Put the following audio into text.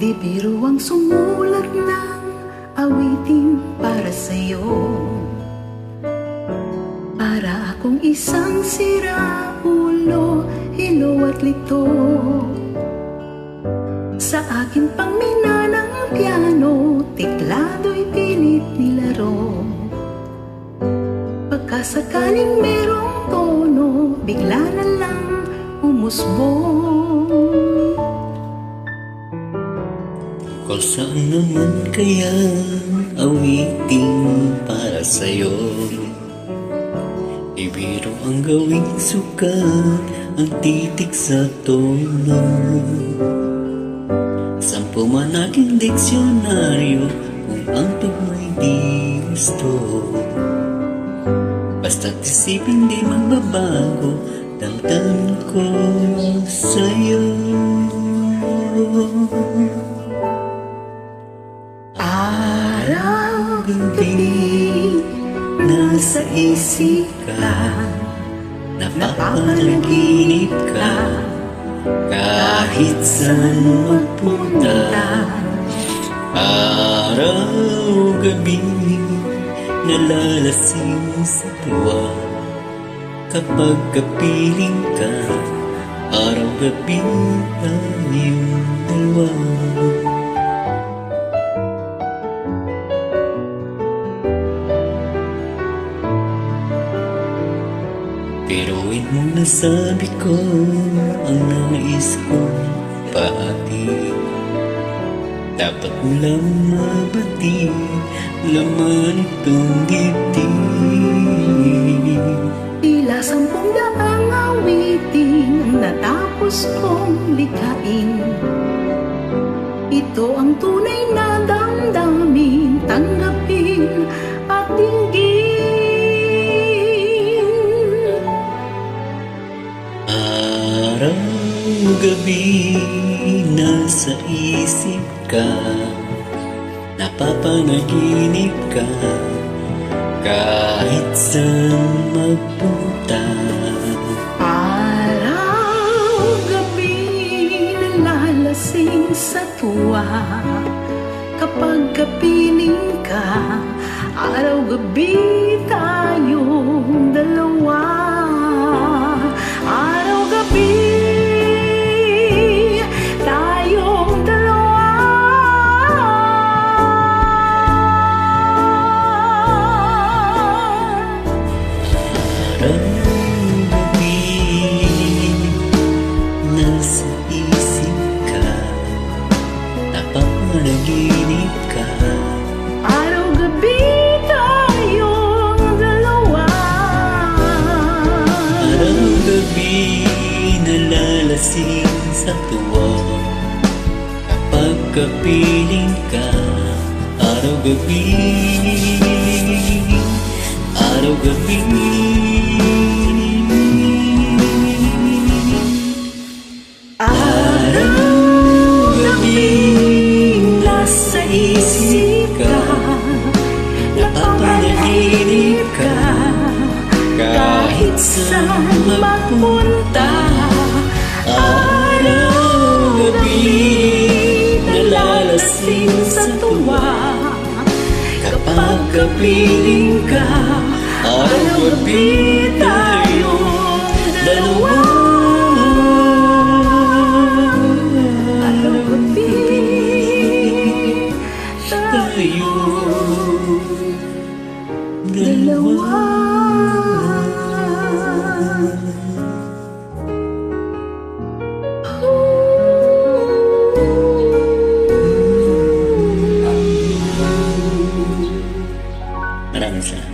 Di biro ang sumulat ng awitin para sa'yo. Para akong isang siraulo, hilo at lito. Sa akin pang mina ng piano, tiklado'y pilit nilaro. Pagkasakaling merong tono, bigla na lang umusbong. Kung saan naman kaya awitin para sa'yo? Ibiro ang gawing sukat, ang titik sa tono. Sampu man aking diksyonaryo, kung ang tugma'y di gusto. Basta't isipin di magbabago, damdam ko sa'yo. Araw-gabi, nasa isip ka, napapanaginip ka, kahit saan magpunta. Araw-gabi, nalalasing sa tuwa. Kapag kapiling ka, araw-gabi tayong dalawa. Piruin mo nasabi ko ang nais kong pahati. Dapat mo lang mabati, laman itong dibdib. tila 10 awitin ang natapos kong likhain. Ito ang tunay na damdamin, tanggapin at dinggin. Araw-gabi, nasa isip ka, napapanaginip ka, kahit saan magpunta. Araw-gabi, nalalasing sa tuwa. Kapag kapiling ka, araw-gabi tayong dalawa. Araw-gabi tayong dalawa. Araw-gabi, nasa isip ka, napapanaginip ka. Araw-gabi tayong dalawa. Araw-gabi, nalalasing sa tuwa. Kapag kapiling ka, araw-gabi, araw-gabi. Araw-gabi, nasa isip ka, napapanaginip ka, kahit saan magpunta. Araw-gabi, nalalasing sa tuwa. Kapag kapiling ka, araw-gabi tayong dalawa. Araw-gabi Tayong dalawa. Maraming salamat.